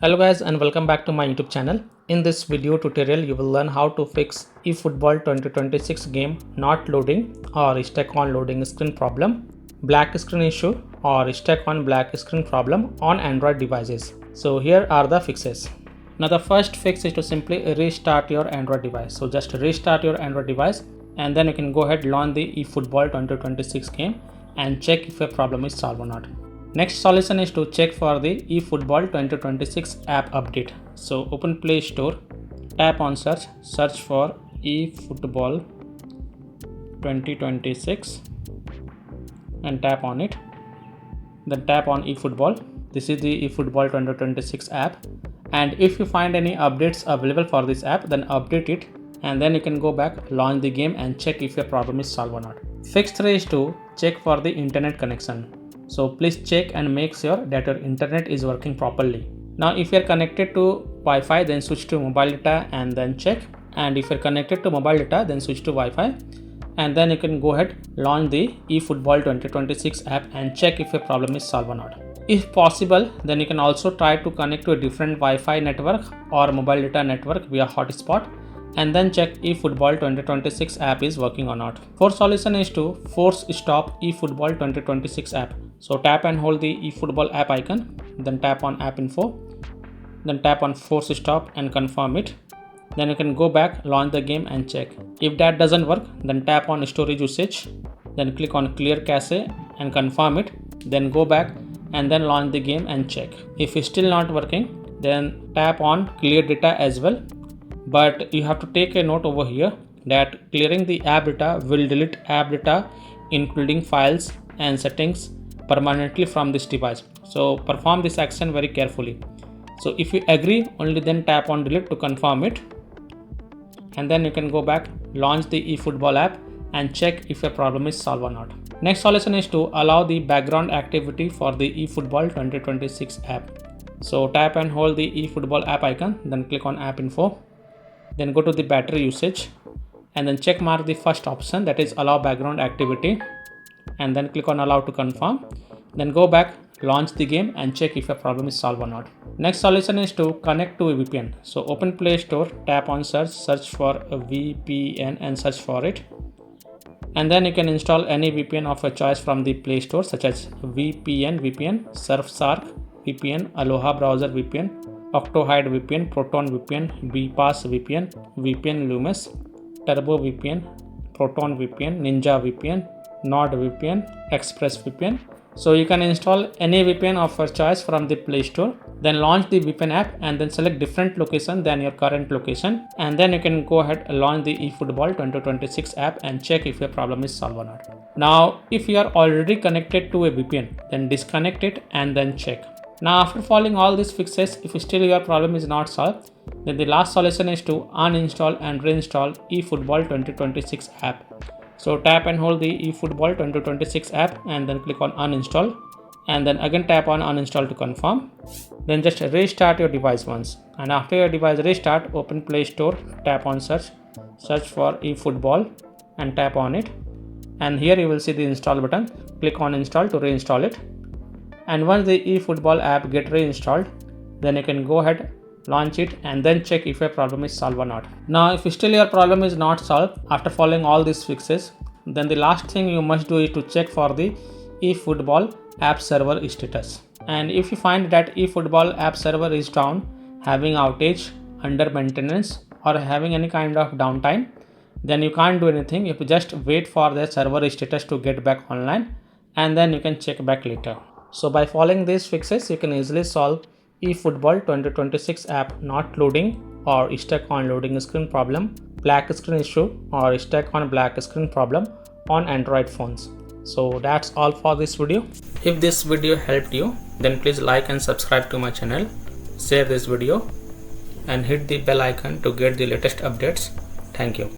Hello guys and welcome back to my YouTube channel. In this video tutorial you will learn how to fix eFootball 2026 game not loading or stuck on loading screen problem, black screen issue or stuck on black screen problem on Android devices. So here are the fixes. Now the first fix is to simply restart your Android device. So just restart your Android device and then you can go ahead launch the eFootball 2026 game and check if a problem is solved or not. Next solution is to check for the eFootball 2026 app update. So open Play Store, tap on search for eFootball 2026 and tap on it. Then tap on eFootball. This is the eFootball 2026 app, and if you find any updates available for this app, then update it and then you can go back, launch the game and check if your problem is solved or not. Fix 3 is to check for the internet connection. So please check and make sure that your internet is working properly. Now if you are connected to Wi-Fi, then switch to mobile data and then check. And if you are connected to mobile data, then switch to Wi-Fi. And then you can go ahead, launch the eFootball 2026 app and check if your problem is solved or not. If possible, then you can also try to connect to a different Wi-Fi network or mobile data network via hotspot and then check eFootball 2026 app is working or not. Fourth solution is to force stop eFootball 2026 app. So tap and hold the eFootball app icon, then tap on app info, then tap on force stop and confirm it. Then you can go back, launch the game and check. If that doesn't work, then tap on storage usage, then click on clear cache and confirm it. Then go back and then launch the game and check. If it's still not working, then tap on clear data as well. But you have to take a note over here that clearing the app data will delete app data including files and settings permanently from this device. So perform this action very carefully. So if you agree, only then tap on delete to confirm it. And then you can go back, launch the eFootball app and check if your problem is solved or not. Next solution is to allow the background activity for the eFootball 2026 app. So tap and hold the eFootball app icon, then click on app info. Then go to the battery usage and then check mark the first option, that is allow background activity, and then click on allow to confirm. Then go back, launch the game and check if your problem is solved or not. Next solution is to connect to a VPN. So open Play Store, tap on search for a VPN and search for it. And then you can install any VPN of your choice from the Play Store, such as VPN, Surfshark VPN, Aloha Browser VPN, Octohide VPN, Proton VPN, BPass VPN, VPN Lumis, Turbo VPN, Proton VPN, Ninja VPN, NordVPN, Express VPN. So you can install any VPN of your choice from the Play Store, then launch the VPN app and then select different location than your current location, and then you can go ahead and launch the eFootball 2026 app and check if your problem is solved or not. Now if you are already connected to a VPN, then disconnect it and then check. Now after following all these fixes, if still your problem is not solved, then the last solution is to uninstall and reinstall eFootball 2026 app. So tap and hold the eFootball 2026 app and then click on uninstall and then again tap on uninstall to confirm. Then just restart your device once, and after your device restart, open Play Store, tap on search for eFootball and tap on it, and here you will see the install button. Click on install to reinstall it. And once the eFootball app get reinstalled, then you can go ahead, launch it and then check if your problem is solved or not. Now if still your problem is not solved after following all these fixes, then the last thing you must do is to check for the eFootball app server status. And if you find that eFootball app server is down, having outage, under maintenance or having any kind of downtime, then you can't do anything. You have to just wait for the server status to get back online and then you can check back later. So by following these fixes, you can easily solve eFootball 2026 app not loading or stuck on loading screen problem, black screen issue or stuck on black screen problem on Android phones. So that's all for this video. If this video helped you, then please like and subscribe to my channel, share this video and hit the bell icon to get the latest updates. Thank you.